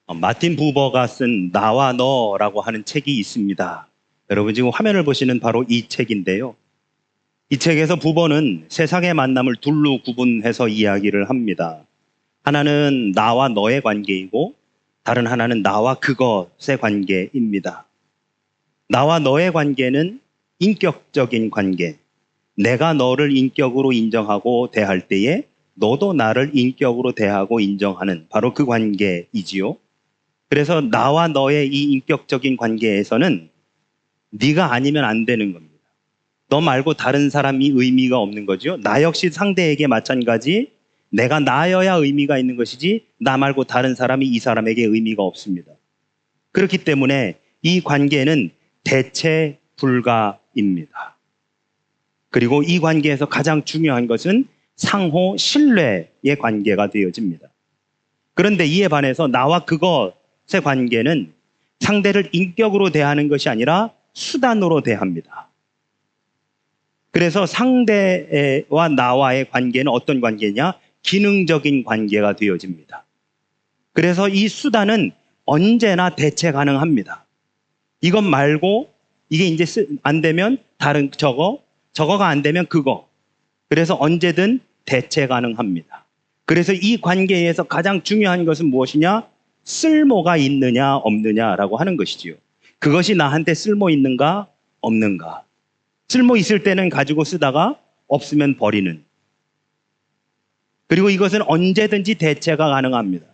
마틴 부버가 쓴 나와 너라고 하는 책이 있습니다. 여러분 지금 화면을 보시는 바로 이 책인데요. 이 책에서 부버는 세상의 만남을 둘로 구분해서 이야기를 합니다. 하나는 나와 너의 관계이고 다른 하나는 나와 그것의 관계입니다. 나와 너의 관계는 인격적인 관계. 내가 너를 인격으로 인정하고 대할 때에 너도 나를 인격으로 대하고 인정하는 바로 그 관계이지요. 그래서 나와 너의 이 인격적인 관계에서는 네가 아니면 안 되는 겁니다. 너 말고 다른 사람이 의미가 없는 거죠. 나 역시 상대에게 마찬가지 내가 나여야 의미가 있는 것이지 나 말고 다른 사람이 이 사람에게 의미가 없습니다. 그렇기 때문에 이 관계는 대체 불가입니다. 그리고 이 관계에서 가장 중요한 것은 상호 신뢰의 관계가 되어집니다. 그런데 이에 반해서 나와 그것의 관계는 상대를 인격으로 대하는 것이 아니라 수단으로 대합니다. 그래서 상대와 나와의 관계는 어떤 관계냐? 기능적인 관계가 되어집니다. 그래서 이 수단은 언제나 대체 가능합니다. 이것 말고 이게 이제 안 되면 다른 저거가 안 되면 그거. 그래서 언제든 대체 가능합니다. 그래서 이 관계에서 가장 중요한 것은 무엇이냐? 쓸모가 있느냐 없느냐라고 하는 것이지요. 그것이 나한테 쓸모 있는가 없는가. 쓸모 있을 때는 가지고 쓰다가 없으면 버리는. 그리고 이것은 언제든지 대체가 가능합니다.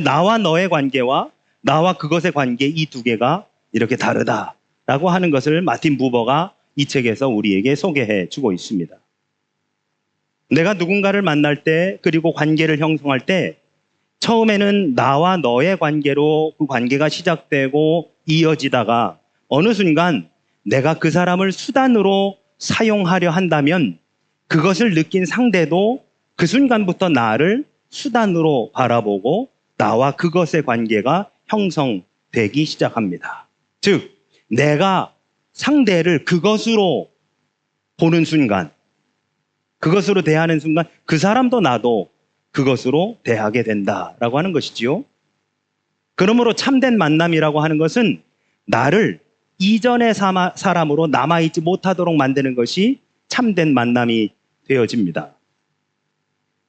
나와 너의 관계와 나와 그것의 관계 이 두 개가 이렇게 다르다라고 하는 것을 마틴 부버가 이 책에서 우리에게 소개해 주고 있습니다. 내가 누군가를 만날 때 그리고 관계를 형성할 때 처음에는 나와 너의 관계로 그 관계가 시작되고 이어지다가 어느 순간 내가 그 사람을 수단으로 사용하려 한다면 그것을 느낀 상대도 그 순간부터 나를 수단으로 바라보고 나와 그것의 관계가 형성되기 시작합니다. 즉, 내가 상대를 그것으로 보는 순간, 그것으로 대하는 순간 그 사람도 나도 그것으로 대하게 된다라고 하는 것이지요. 그러므로 참된 만남이라고 하는 것은 나를 이전의 사람으로 남아있지 못하도록 만드는 것이 참된 만남이 되어집니다.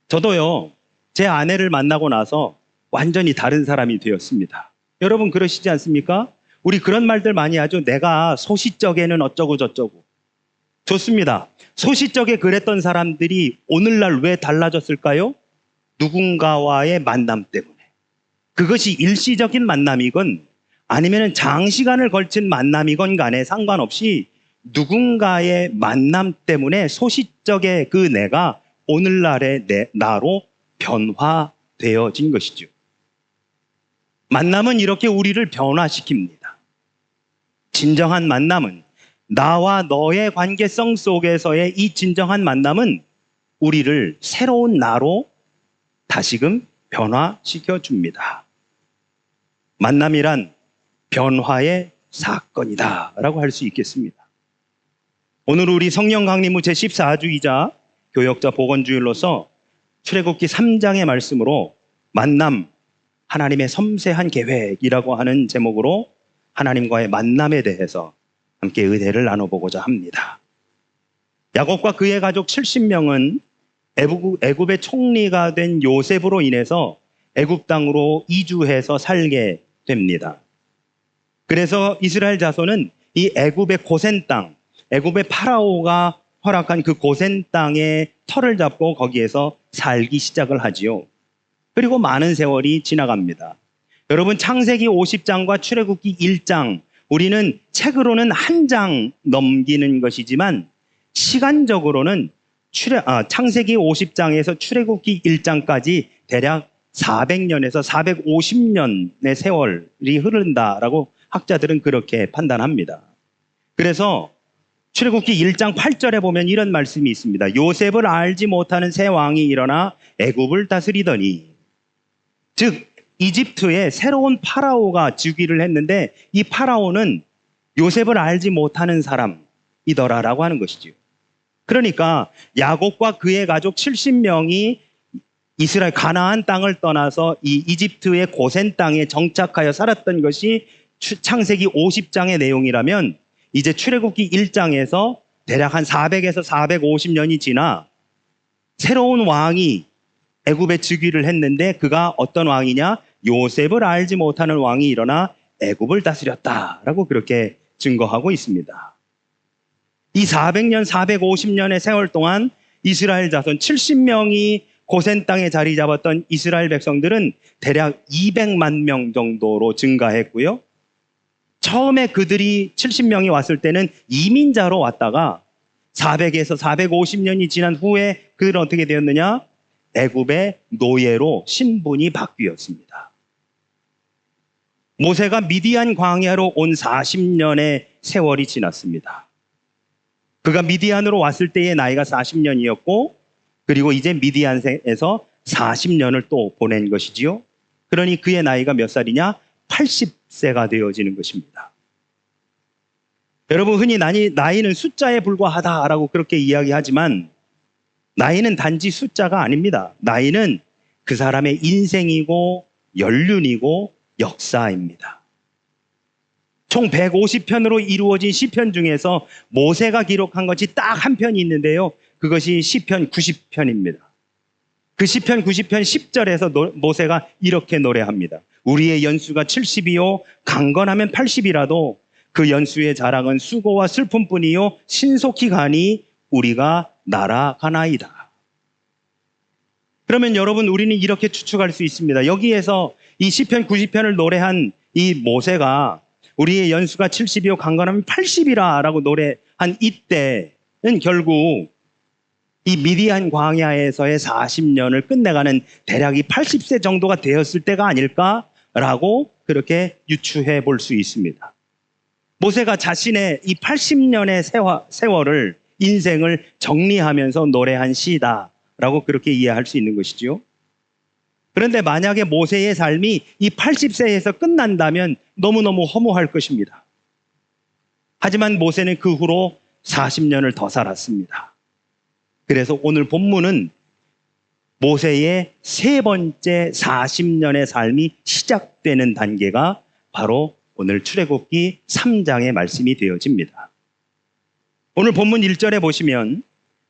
저도요, 제 아내를 만나고 나서 완전히 다른 사람이 되었습니다. 여러분 그러시지 않습니까? 우리 그런 말들 많이 하죠. 내가 소시적에는 어쩌고 저쩌고. 좋습니다. 소시적에 그랬던 사람들이 오늘날 왜 달라졌을까요? 누군가와의 만남 때문에. 그것이 일시적인 만남이건 아니면 장시간을 걸친 만남이건 간에 상관없이 누군가의 만남 때문에 소시적의 그 내가 오늘날의 나로 변화되어진 것이죠. 만남은 이렇게 우리를 변화시킵니다. 진정한 만남은 나와 너의 관계성 속에서의 이 진정한 만남은 우리를 새로운 나로 다시금 변화시켜 줍니다. 만남이란 변화의 사건이다 라고 할 수 있겠습니다. 오늘 우리 성령 강림후 제14주이자 교역자 복원주일로서 출애굽기 3장의 말씀으로 만남, 하나님의 섬세한 계획이라고 하는 제목으로 하나님과의 만남에 대해서 함께 의뢰를 나눠보고자 합니다. 야곱과 그의 가족 70명은 애굽의 총리가 된 요셉으로 인해서 애굽 땅으로 이주해서 살게 됩니다. 그래서 이스라엘 자손은 이 애굽의 고센 땅, 애굽의 파라오가 허락한 그 고센 땅에 터를 잡고 거기에서 살기 시작을 하지요. 그리고 많은 세월이 지나갑니다. 여러분 창세기 50장과 출애굽기 1장 우리는 책으로는 한 장 넘기는 것이지만 시간적으로는 창세기 50장에서 출애굽기 1장까지 대략 400년에서 450년의 세월이 흐른다라고 학자들은 그렇게 판단합니다. 그래서 출애굽기 1장 8절에 보면 이런 말씀이 있습니다. 요셉을 알지 못하는 새 왕이 일어나 애굽을 다스리더니, 즉 이집트에 새로운 파라오가 즉위를 했는데 이 파라오는 요셉을 알지 못하는 사람이더라라고 하는 것이지요. 그러니까 야곱과 그의 가족 70명이 이스라엘 가나안 땅을 떠나서 이 이집트의 고센 땅에 정착하여 살았던 것이 창세기 50장의 내용이라면 이제 출애굽기 1장에서 대략 한 400에서 450년이 지나 새로운 왕이 애굽에 즉위를 했는데 그가 어떤 왕이냐? 요셉을 알지 못하는 왕이 일어나 애굽을 다스렸다라고 그렇게 증거하고 있습니다. 이 400년, 450년의 세월 동안 이스라엘 자손 70명이 고센 땅에 자리 잡았던 이스라엘 백성들은 대략 200만 명 정도로 증가했고요. 처음에 그들이 70명이 왔을 때는 이민자로 왔다가 400에서 450년이 지난 후에 그들은 어떻게 되었느냐? 애굽의 노예로 신분이 바뀌었습니다. 모세가 미디안 광야로 온 40년의 세월이 지났습니다. 그가 미디안으로 왔을 때의 나이가 40년이었고 그리고 이제 미디안에서 40년을 또 보낸 것이지요. 그러니 그의 나이가 몇 살이냐? 80세가 되어지는 것입니다. 여러분 흔히 나이는 숫자에 불과하다라고 그렇게 이야기하지만 나이는 단지 숫자가 아닙니다. 나이는 그 사람의 인생이고 연륜이고 역사입니다. 총 150편으로 이루어진 시편 중에서 모세가 기록한 것이 딱 한 편이 있는데요. 그것이 시편 90편입니다. 그 시편 90편 10절에서 모세가 이렇게 노래합니다. 우리의 연수가 70이요 강건하면 80이라도 그 연수의 자랑은 수고와 슬픔뿐이요 신속히 가니 우리가 날아가나이다. 그러면 여러분 우리는 이렇게 추측할 수 있습니다. 여기에서 이 시편 90편을 노래한 이 모세가 우리의 연수가 70이요 강건하면 80이라 라고 노래한 이때는 결국 이 미디안 광야에서의 40년을 끝내가는 대략 이 80세 정도가 되었을 때가 아닐까라고 그렇게 유추해 볼 수 있습니다. 모세가 자신의 이 80년의 세월을 인생을 정리하면서 노래한 시다라고 그렇게 이해할 수 있는 것이죠. 그런데 만약에 모세의 삶이 이 80세에서 끝난다면 너무너무 허무할 것입니다. 하지만 모세는 그 후로 40년을 더 살았습니다. 그래서 오늘 본문은 모세의 세 번째 40년의 삶이 시작되는 단계가 바로 오늘 출애굽기 3장의 말씀이 되어집니다. 오늘 본문 1절에 보시면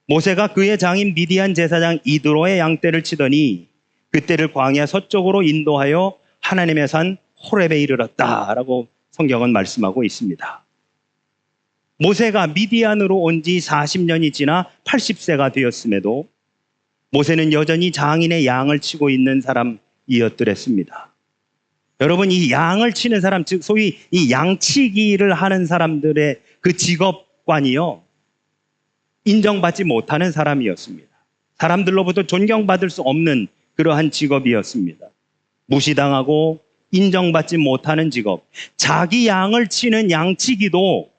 모세가 그의 장인 미디안 제사장 이드로의 양떼를 치더니 그때를 광야 서쪽으로 인도하여 하나님의 산 호렙에 이르렀다라고 성경은 말씀하고 있습니다. 모세가 미디안으로 온 지 40년이 지나 80세가 되었음에도 모세는 여전히 장인의 양을 치고 있는 사람이었더랬습니다. 여러분 이 양을 치는 사람, 즉 소위 이 양치기를 하는 사람들의 그 직업관이요 인정받지 못하는 사람이었습니다. 사람들로부터 존경받을 수 없는 그러한 직업이었습니다. 무시당하고 인정받지 못하는 직업. 자기 양을 치는 양치기도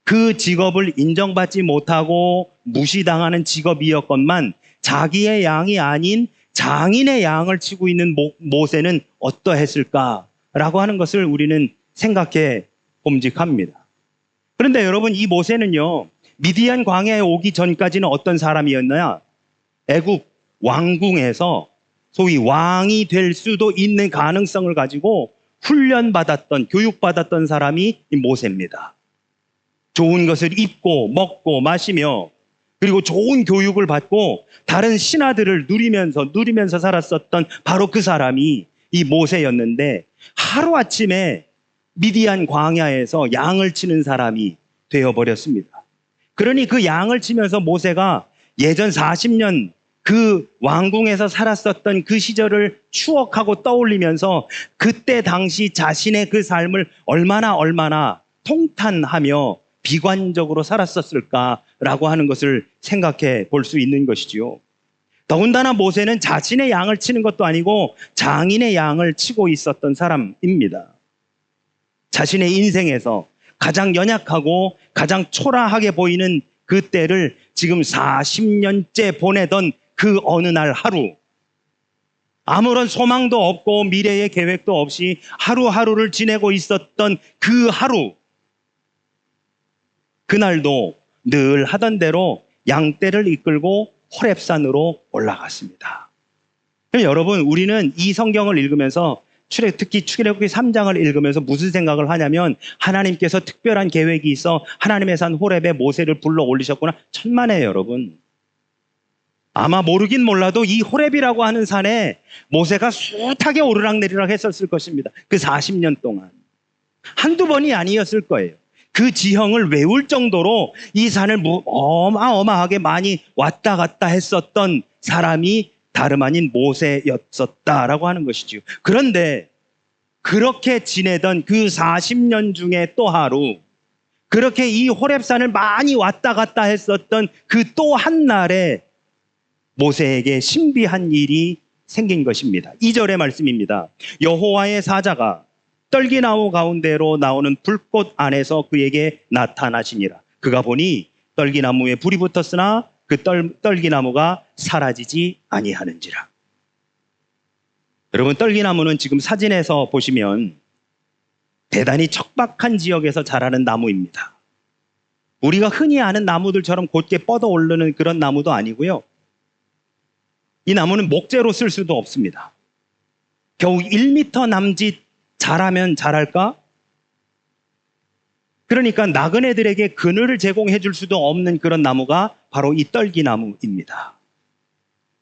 그 직업을 인정받지 못하고 무시당하는 직업이었건만 자기의 양이 아닌 장인의 양을 치고 있는 모세는 어떠했을까라고 하는 것을 우리는 생각해 봄직합니다. 그런데 여러분 이 모세는요 미디안 광야에 오기 전까지는 어떤 사람이었나요? 애굽 왕궁에서 소위 왕이 될 수도 있는 가능성을 가지고 훈련받았던 교육받았던 사람이 이 모세입니다. 좋은 것을 입고 먹고 마시며 그리고 좋은 교육을 받고 다른 신하들을 누리면서 살았었던 바로 그 사람이 이 모세였는데 하루아침에 미디안 광야에서 양을 치는 사람이 되어버렸습니다. 그러니 그 양을 치면서 모세가 예전 40년 그 왕궁에서 살았었던 그 시절을 추억하고 떠올리면서 그때 당시 자신의 그 삶을 얼마나 통탄하며 비관적으로 살았었을까라고 하는 것을 생각해 볼 수 있는 것이지요. 더군다나 모세는 자신의 양을 치는 것도 아니고 장인의 양을 치고 있었던 사람입니다. 자신의 인생에서 가장 연약하고 가장 초라하게 보이는 그 때를 지금 40년째 보내던 그 어느 날 하루, 아무런 소망도 없고 미래의 계획도 없이 하루하루를 지내고 있었던 그 하루, 그날도 늘 하던 대로 양떼를 이끌고 호렙산으로 올라갔습니다. 여러분, 우리는 이 성경을 읽으면서 특히 출애굽기 3장을 읽으면서 무슨 생각을 하냐면 하나님께서 특별한 계획이 있어 하나님의 산 호렙에 모세를 불러 올리셨구나. 천만에요, 여러분. 아마 모르긴 몰라도 이 호렙이라고 하는 산에 모세가 숱하게 오르락내리락 했었을 것입니다. 그 40년 동안. 한두 번이 아니었을 거예요. 그 지형을 외울 정도로 이 산을 어마어마하게 많이 왔다 갔다 했었던 사람이 다름 아닌 모세였었다라고 하는 것이지요. 그런데 그렇게 지내던 그 40년 중에 또 하루, 그렇게 이 호렙산을 많이 왔다 갔다 했었던 그 또 한 날에 모세에게 신비한 일이 생긴 것입니다. 2절의 말씀입니다. 여호와의 사자가 떨기나무 가운데로 나오는 불꽃 안에서 그에게 나타나시니라. 그가 보니 떨기나무에 불이 붙었으나 그 떨기나무가 사라지지 아니하는지라. 여러분, 떨기나무는 지금 사진에서 보시면 대단히 척박한 지역에서 자라는 나무입니다. 우리가 흔히 아는 나무들처럼 곧게 뻗어 오르는 그런 나무도 아니고요. 이 나무는 목재로 쓸 수도 없습니다. 겨우 1m 남짓 자라면 자랄까? 그러니까 나그네들에게 그늘을 제공해 줄 수도 없는 그런 나무가 바로 이 떨기나무입니다.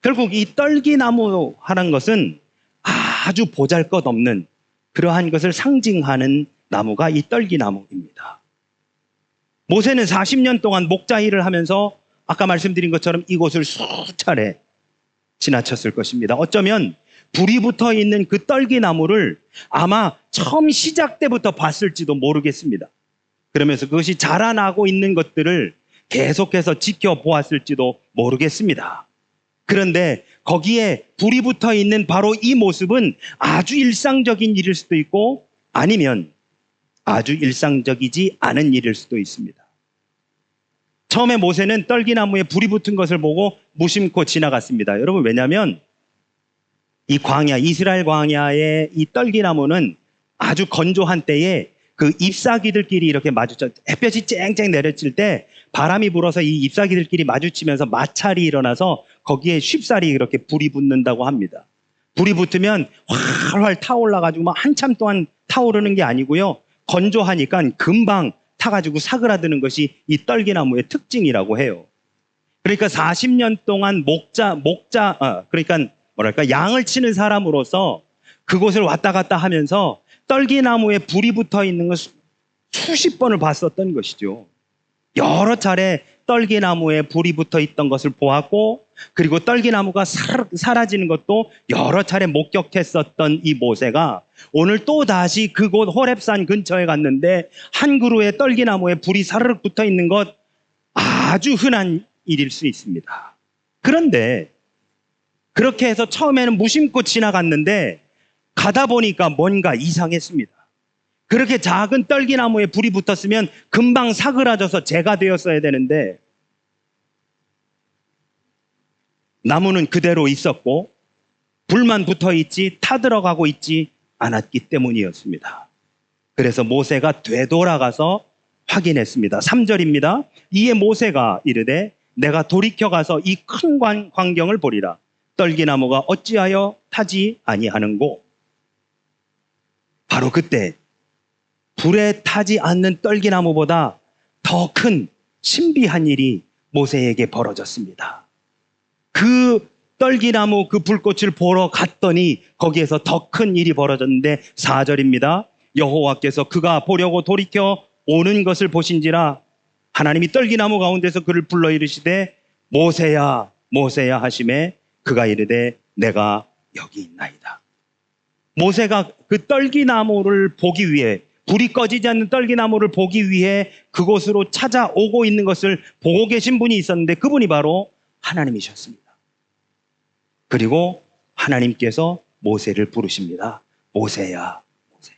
결국 이 떨기나무 하는 것은 아주 보잘것없는 그러한 것을 상징하는 나무가 이 떨기나무입니다. 모세는 40년 동안 목자 일을 하면서 아까 말씀드린 것처럼 이곳을 수차례 지나쳤을 것입니다. 어쩌면 불이 붙어 있는 그 떨기나무를 아마 처음 시작 때부터 봤을지도 모르겠습니다. 그러면서 그것이 자라나고 있는 것들을 계속해서 지켜보았을지도 모르겠습니다. 그런데 거기에 불이 붙어 있는 바로 이 모습은 아주 일상적인 일일 수도 있고 아니면 아주 일상적이지 않은 일일 수도 있습니다. 처음에 모세는 떨기나무에 불이 붙은 것을 보고 무심코 지나갔습니다. 여러분, 왜냐하면 이 광야, 이스라엘 광야의 이 떨기나무는 아주 건조한 때에 그 잎사귀들끼리 이렇게 햇볕이 쨍쨍 내려칠 때 바람이 불어서 이 잎사귀들끼리 마주치면서 마찰이 일어나서 거기에 쉽사리 이렇게 불이 붙는다고 합니다. 불이 붙으면 활활 타올라가지고 막 한참 동안 타오르는 게 아니고요. 건조하니까 금방 타가지고 사그라드는 것이 이 떨기나무의 특징이라고 해요. 그러니까 40년 동안 그러니까 양을 치는 사람으로서 그곳을 왔다 갔다 하면서 떨기나무에 불이 붙어 있는 것을 수십 번을 봤었던 것이죠. 여러 차례 떨기나무에 불이 붙어 있던 것을 보았고, 그리고 떨기나무가 사라지는 것도 여러 차례 목격했었던 이 모세가 오늘 또 다시 그곳 호렙산 근처에 갔는데 한 그루의 떨기나무에 불이 사르륵 붙어 있는 것 아주 흔한 일일 수 있습니다. 그런데 그렇게 해서 처음에는 무심코 지나갔는데 가다 보니까 뭔가 이상했습니다. 그렇게 작은 떨기나무에 불이 붙었으면 금방 사그라져서 재가 되었어야 되는데 나무는 그대로 있었고 불만 붙어 있지 타들어가고 있지 않았기 때문이었습니다. 그래서 모세가 되돌아가서 확인했습니다. 3절입니다. 이에 모세가 이르되 내가 돌이켜 가서 이 큰 광경을 보리라. 떨기나무가 어찌하여 타지 아니하는고. 바로 그때 불에 타지 않는 떨기나무보다 더 큰 신비한 일이 모세에게 벌어졌습니다. 그 떨기나무 그 불꽃을 보러 갔더니 거기에서 더 큰 일이 벌어졌는데 4절입니다. 여호와께서 그가 보려고 돌이켜 오는 것을 보신지라 하나님이 떨기나무 가운데서 그를 불러 이르시되 모세야 모세야 하시매 그가 이르되 내가 여기 있나이다. 모세가 그 떨기나무를 보기 위해, 불이 꺼지지 않는 떨기나무를 보기 위해 그곳으로 찾아오고 있는 것을 보고 계신 분이 있었는데 그분이 바로 하나님이셨습니다. 그리고 하나님께서 모세를 부르십니다. 모세야, 모세.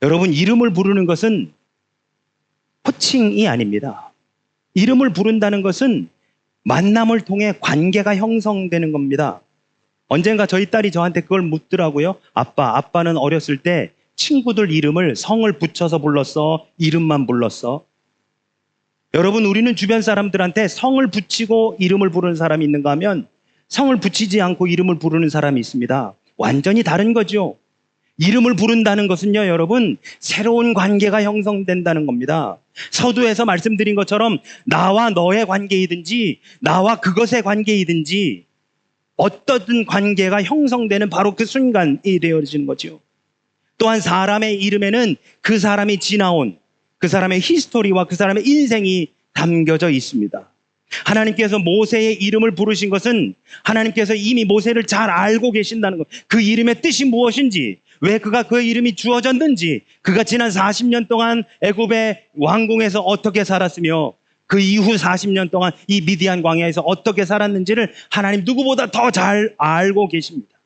여러분, 이름을 부르는 것은 호칭이 아닙니다. 이름을 부른다는 것은 만남을 통해 관계가 형성되는 겁니다. 언젠가 저희 딸이 저한테 그걸 묻더라고요. 아빠는 어렸을 때 친구들 이름을 성을 붙여서 불렀어? 이름만 불렀어? 여러분, 우리는 주변 사람들한테 성을 붙이고 이름을 부르는 사람이 있는가 하면 성을 붙이지 않고 이름을 부르는 사람이 있습니다. 완전히 다른 거죠. 이름을 부른다는 것은요, 여러분, 새로운 관계가 형성된다는 겁니다. 서두에서 말씀드린 것처럼 나와 너의 관계이든지 나와 그것의 관계이든지 어떤 관계가 형성되는 바로 그 순간이 되어지는 거죠. 또한 사람의 이름에는 그 사람이 지나온 그 사람의 히스토리와 그 사람의 인생이 담겨져 있습니다. 하나님께서 모세의 이름을 부르신 것은 하나님께서 이미 모세를 잘 알고 계신다는 것, 그 이름의 뜻이 무엇인지, 왜 그가 그 이름이 주어졌는지, 그가 지난 40년 동안 애굽의 왕궁에서 어떻게 살았으며 그 이후 40년 동안 이 미디안 광야에서 어떻게 살았는지를 하나님 누구보다 더 잘 알고 계십니다.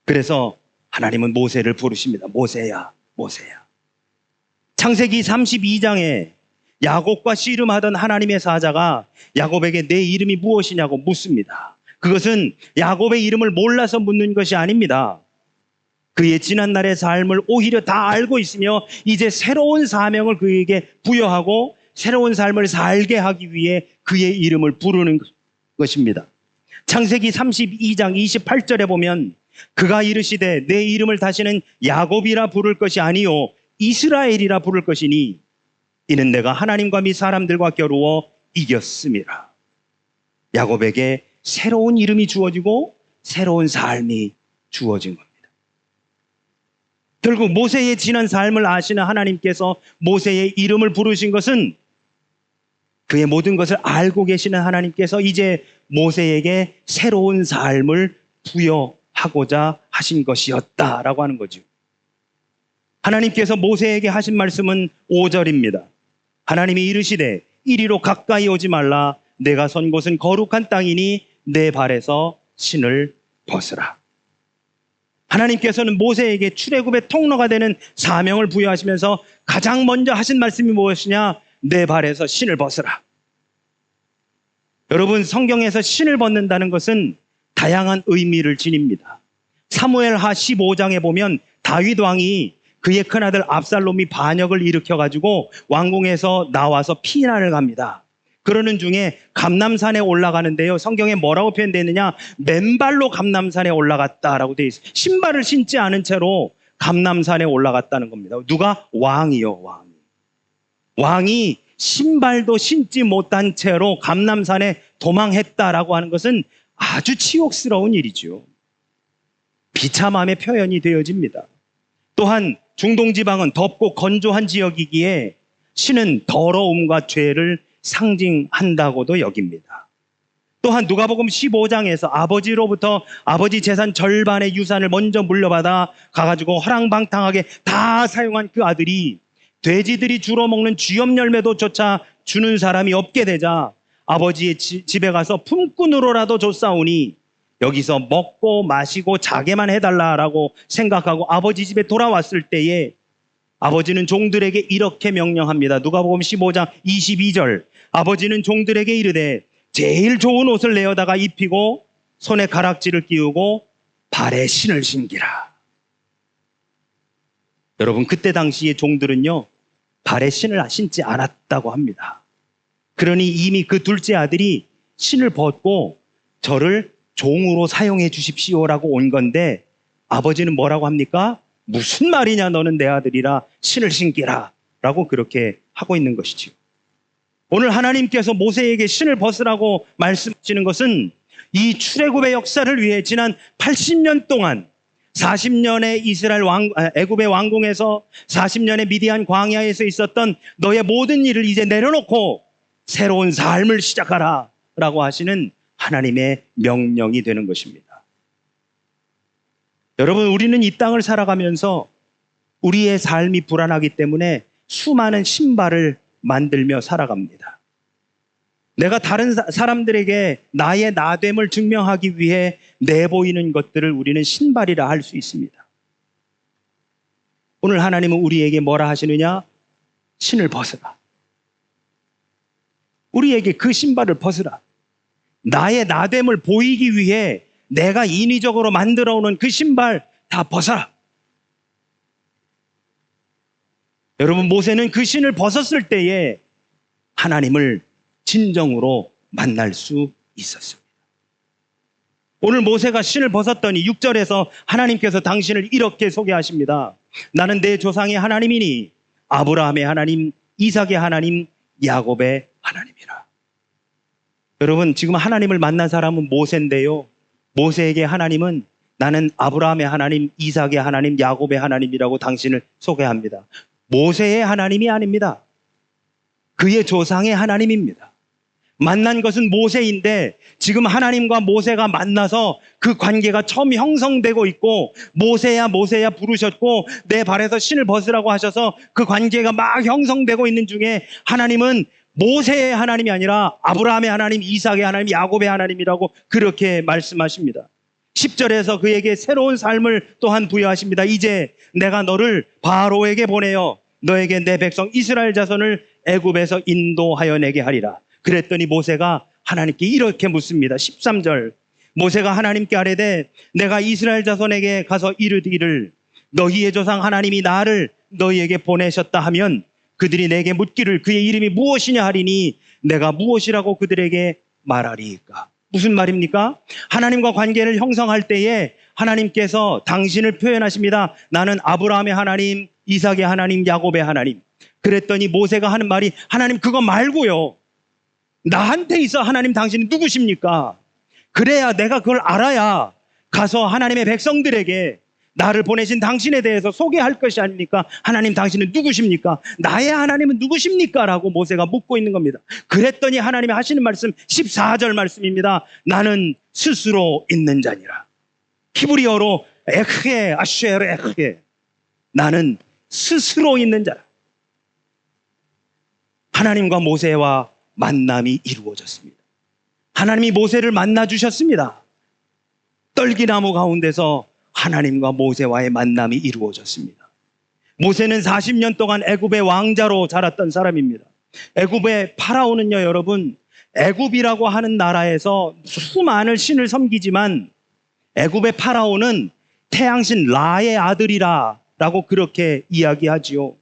그래서 하나님은 모세를 부르십니다. 모세야, 모세야. 창세기 32장에 야곱과 씨름하던 하나님의 사자가 야곱에게 내 이름이 무엇이냐고 묻습니다. 그것은 야곱의 이름을 몰라서 묻는 것이 아닙니다. 그의 지난날의 삶을 오히려 다 알고 있으며 이제 새로운 사명을 그에게 부여하고 새로운 삶을 살게 하기 위해 그의 이름을 부르는 것입니다. 창세기 32장 28절에 보면 그가 이르시되 내 이름을 다시는 야곱이라 부를 것이 아니요 이스라엘이라 부를 것이니 이는 내가 하나님과 및 사람들과 겨루어 이겼음이라. 야곱에게 새로운 이름이 주어지고 새로운 삶이 주어진 겁니다. 결국 모세의 지난 삶을 아시는 하나님께서 모세의 이름을 부르신 것은 그의 모든 것을 알고 계시는 하나님께서 이제 모세에게 새로운 삶을 부여하고자 하신 것이었다라고 하는 거죠. 하나님께서 모세에게 하신 말씀은 5절입니다. 하나님이 이르시되 이리로 가까이 오지 말라. 내가 선 곳은 거룩한 땅이니 내 발에서 신을 벗으라. 하나님께서는 모세에게 출애굽의 통로가 되는 사명을 부여하시면서 가장 먼저 하신 말씀이 무엇이냐? 내 발에서 신을 벗으라. 여러분, 성경에서 신을 벗는다는 것은 다양한 의미를 지닙니다. 사무엘하 15장에 보면 다윗 왕이 그의 큰아들 압살롬이 반역을 일으켜가지고 왕궁에서 나와서 피난을 갑니다. 그러는 중에 감람산에 올라가는데요. 성경에 뭐라고 표현되어 있느냐? 맨발로 감람산에 올라갔다라고 되어 있어요. 신발을 신지 않은 채로 감람산에 올라갔다는 겁니다. 누가? 왕이요, 왕이. 왕이 신발도 신지 못한 채로 감람산에 도망했다라고 하는 것은 아주 치욕스러운 일이죠. 비참함의 표현이 되어집니다. 또한 중동 지방은 덥고 건조한 지역이기에 신은 더러움과 죄를 상징한다고도 여깁니다. 또한 누가복음 15장에서 아버지로부터 아버지 재산 절반의 유산을 먼저 물려받아 가가지고 허랑방탕하게 다 사용한 그 아들이 돼지들이 주로 먹는 쥐염 열매도 조차 주는 사람이 없게 되자 아버지의 집에 가서 품꾼으로라도 줬사오니 여기서 먹고 마시고 자게만 해달라라고 생각하고 아버지 집에 돌아왔을 때에 아버지는 종들에게 이렇게 명령합니다. 누가복음 15장 22절. 아버지는 종들에게 이르되 제일 좋은 옷을 내어다가 입히고 손에 가락지를 끼우고 발에 신을 신기라. 여러분, 그때 당시의 종들은요, 발에 신을 신지 않았다고 합니다. 그러니 이미 그 둘째 아들이 신을 벗고 저를 종으로 사용해 주십시오라고 온 건데 아버지는 뭐라고 합니까? 무슨 말이냐, 너는 내 아들이라 신을 신기라 라고 그렇게 하고 있는 것이지요. 오늘 하나님께서 모세에게 신을 벗으라고 말씀하시는 것은 이 출애굽의 역사를 위해 지난 80년 동안 40년의 애굽의 왕궁에서 40년의 미디안 광야에서 있었던 너의 모든 일을 이제 내려놓고 새로운 삶을 시작하라 라고 하시는 하나님의 명령이 되는 것입니다. 여러분, 우리는 이 땅을 살아가면서 우리의 삶이 불안하기 때문에 수많은 신발을 만들며 살아갑니다. 내가 다른 사람들에게 나의 나됨을 증명하기 위해 내보이는 것들을 우리는 신발이라 할 수 있습니다. 오늘 하나님은 우리에게 뭐라 하시느냐? 신을 벗으라. 우리에게 그 신발을 벗으라. 나의 나됨을 보이기 위해 내가 인위적으로 만들어 오는 그 신발 다 벗어라. 여러분, 모세는 그 신을 벗었을 때에 하나님을 진정으로 만날 수 있었습니다. 오늘 모세가 신을 벗었더니 6절에서 하나님께서 당신을 이렇게 소개하십니다. 나는 내 조상의 하나님이니 아브라함의 하나님, 이삭의 하나님, 야곱의 하나님이라. 여러분, 지금 하나님을 만난 사람은 모세인데요. 모세에게 하나님은 나는 아브라함의 하나님, 이삭의 하나님, 야곱의 하나님이라고 당신을 소개합니다. 모세의 하나님이 아닙니다. 그의 조상의 하나님입니다. 만난 것은 모세인데 지금 하나님과 모세가 만나서 그 관계가 처음 형성되고 있고, 모세야 모세야 부르셨고 내 발에서 신을 벗으라고 하셔서 그 관계가 막 형성되고 있는 중에 하나님은 모세의 하나님이 아니라 아브라함의 하나님, 이삭의 하나님, 야곱의 하나님이라고 그렇게 말씀하십니다. 10절에서 그에게 새로운 삶을 또한 부여하십니다. 이제 내가 너를 바로에게 보내어 너에게 내 백성 이스라엘 자손을 애굽에서 인도하여 내게 하리라. 그랬더니 모세가 하나님께 이렇게 묻습니다. 13절, 모세가 하나님께 아뢰되 내가 이스라엘 자손에게 가서 이르기를 너희의 조상 하나님이 나를 너희에게 보내셨다 하면 그들이 내게 묻기를 그의 이름이 무엇이냐 하리니 내가 무엇이라고 그들에게 말하리이까. 무슨 말입니까? 하나님과 관계를 형성할 때에 하나님께서 당신을 표현하십니다. 나는 아브라함의 하나님, 이삭의 하나님, 야곱의 하나님. 그랬더니 모세가 하는 말이 하나님 그거 말고요. 나한테 있어 하나님 당신이 누구십니까? 그래야 내가 그걸 알아야 가서 하나님의 백성들에게 나를 보내신 당신에 대해서 소개할 것이 아닙니까? 하나님 당신은 누구십니까? 나의 하나님은 누구십니까? 라고 모세가 묻고 있는 겁니다. 그랬더니 하나님이 하시는 말씀 14절 말씀입니다. 나는 스스로 있는 자니라. 히브리어로 에흐에 아쉐르 에흐에, 나는 스스로 있는 자라. 하나님과 모세와 만남이 이루어졌습니다. 하나님이 모세를 만나 주셨습니다. 떨기나무 가운데서 하나님과 모세와의 만남이 이루어졌습니다. 모세는 40년 동안 애굽의 왕자로 자랐던 사람입니다. 애굽의 파라오는요, 여러분, 애굽이라고 하는 나라에서 수많은 신을 섬기지만 애굽의 파라오는 태양신 라의 아들이라고 그렇게 이야기하지요.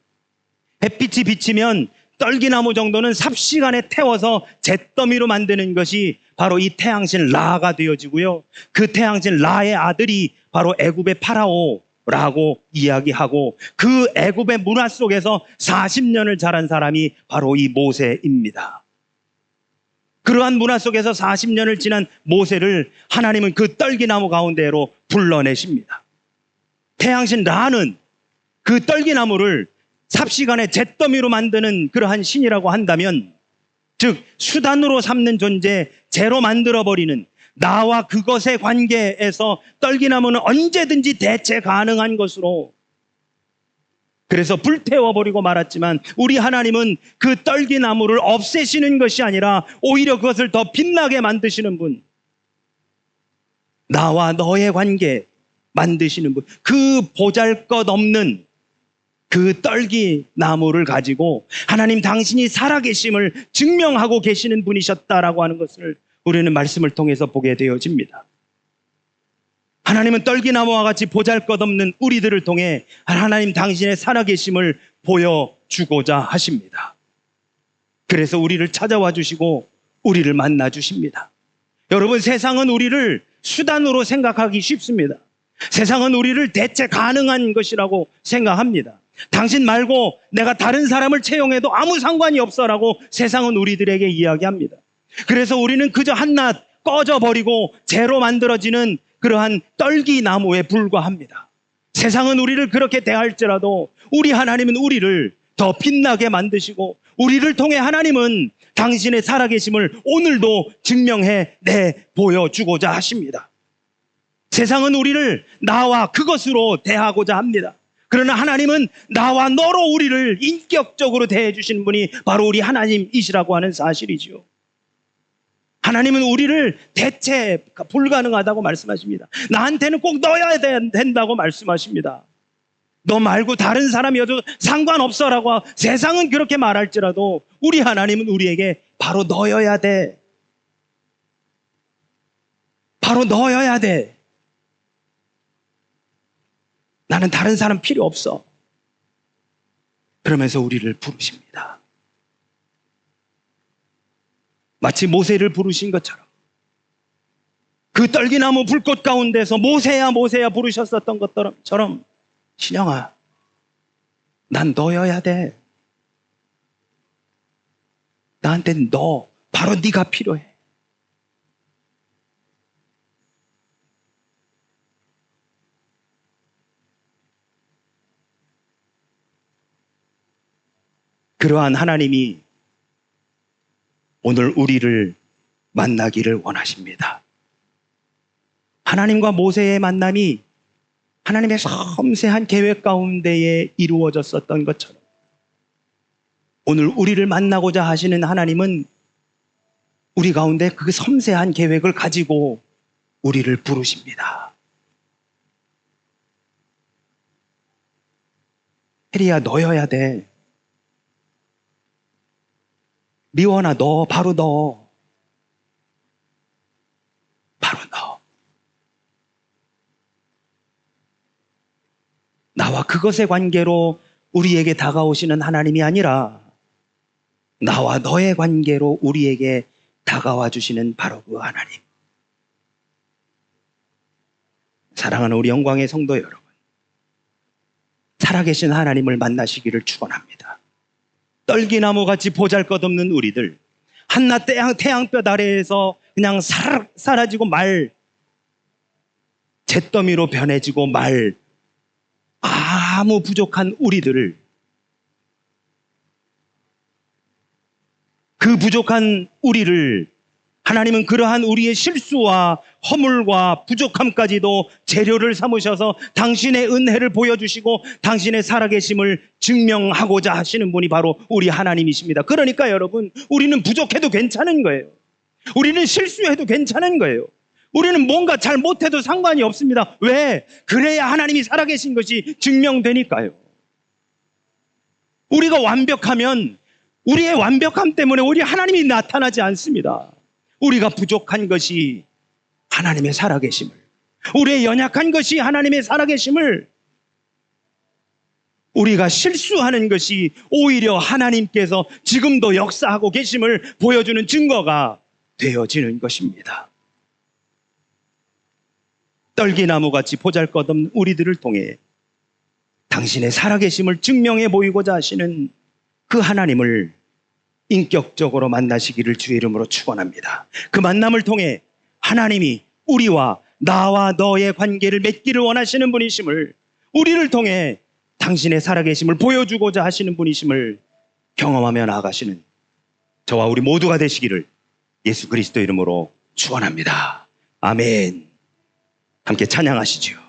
햇빛이 비치면 떨기나무 정도는 삽시간에 태워서 잿더미로 만드는 것이 바로 이 태양신 라가 되어지고요. 그 태양신 라의 아들이 바로 애굽의 파라오라고 이야기하고 그 애굽의 문화 속에서 40년을 자란 사람이 바로 이 모세입니다. 그러한 문화 속에서 40년을 지난 모세를 하나님은 그 떨기나무 가운데로 불러내십니다. 태양신 라는 그 떨기나무를 삽시간에 잿더미로 만드는 그러한 신이라고 한다면, 즉 수단으로 삼는 존재, 재로 만들어버리는 나와 그것의 관계에서 떨기나무는 언제든지 대체 가능한 것으로, 그래서 불태워버리고 말았지만 우리 하나님은 그 떨기나무를 없애시는 것이 아니라 오히려 그것을 더 빛나게 만드시는 분, 나와 너의 관계 만드시는 분, 그 보잘것없는 그 떨기나무를 가지고 하나님 당신이 살아계심을 증명하고 계시는 분이셨다라고 하는 것을 우리는 말씀을 통해서 보게 되어집니다. 하나님은 떨기나무와 같이 보잘것없는 우리들을 통해 하나님 당신의 살아계심을 보여주고자 하십니다. 그래서 우리를 찾아와 주시고 우리를 만나 주십니다. 여러분, 세상은 우리를 수단으로 생각하기 쉽습니다. 세상은 우리를 대체 가능한 것이라고 생각합니다. 당신 말고 내가 다른 사람을 채용해도 아무 상관이 없어라고 세상은 우리들에게 이야기합니다. 그래서 우리는 그저 한낱 꺼져버리고 재로 만들어지는 그러한 떨기나무에 불과합니다. 세상은 우리를 그렇게 대할지라도 우리 하나님은 우리를 더 빛나게 만드시고 우리를 통해 하나님은 당신의 살아계심을 오늘도 증명해 보여주고자 하십니다. 세상은 우리를 나와 그것으로 대하고자 합니다. 그러나 하나님은 나와 너로 우리를 인격적으로 대해 주시는 분이 바로 우리 하나님이시라고 하는 사실이지요. 하나님은 우리를 대체 불가능하다고 말씀하십니다. 나한테는 꼭 넣어야 된다고 말씀하십니다. 너 말고 다른 사람이어도 상관없어라고 세상은 그렇게 말할지라도 우리 하나님은 우리에게 바로 넣어야 돼. 바로 넣어야 돼. 나는 다른 사람 필요 없어. 그러면서 우리를 부르십니다. 마치 모세를 부르신 것처럼 그 떨기나무 불꽃 가운데서 모세야 모세야 부르셨었던 것처럼 신영아, 난 너여야 돼. 나한텐 너, 바로 네가 필요해. 그러한 하나님이 오늘 우리를 만나기를 원하십니다. 하나님과 모세의 만남이 하나님의 섬세한 계획 가운데에 이루어졌었던 것처럼 오늘 우리를 만나고자 하시는 하나님은 우리 가운데 그 섬세한 계획을 가지고 우리를 부르십니다. 혜리야, 너여야 돼. 미원아, 너, 바로 너. 바로 너. 나와 그것의 관계로 우리에게 다가오시는 하나님이 아니라 나와 너의 관계로 우리에게 다가와 주시는 바로 그 하나님. 사랑하는 우리 영광의 성도 여러분, 살아계신 하나님을 만나시기를 축원합니다. 떨기나무같이 보잘것없는 우리들, 한낮 태양볕 아래에서 그냥 사라지고 말, 잿더미로 변해지고 말, 아무 부족한 우리들을, 그 부족한 우리를 하나님은 그러한 우리의 실수와 허물과 부족함까지도 재료를 삼으셔서 당신의 은혜를 보여주시고 당신의 살아계심을 증명하고자 하시는 분이 바로 우리 하나님이십니다. 그러니까 여러분, 우리는 부족해도 괜찮은 거예요. 우리는 실수해도 괜찮은 거예요. 우리는 뭔가 잘 못해도 상관이 없습니다. 왜? 그래야 하나님이 살아계신 것이 증명되니까요. 우리가 완벽하면 우리의 완벽함 때문에 우리 하나님이 나타나지 않습니다. 우리가 부족한 것이 하나님의 살아계심을, 우리의 연약한 것이 하나님의 살아계심을, 우리가 실수하는 것이 오히려 하나님께서 지금도 역사하고 계심을 보여주는 증거가 되어지는 것입니다. 떨기나무같이 보잘것없는 우리들을 통해 당신의 살아계심을 증명해 보이고자 하시는 그 하나님을 인격적으로 만나시기를 주의 이름으로 축원합니다. 그 만남을 통해 하나님이 우리와 나와 너의 관계를 맺기를 원하시는 분이심을, 우리를 통해 당신의 살아계심을 보여주고자 하시는 분이심을 경험하며 나아가시는 저와 우리 모두가 되시기를 예수 그리스도 이름으로 축원합니다. 아멘. 함께 찬양하시죠.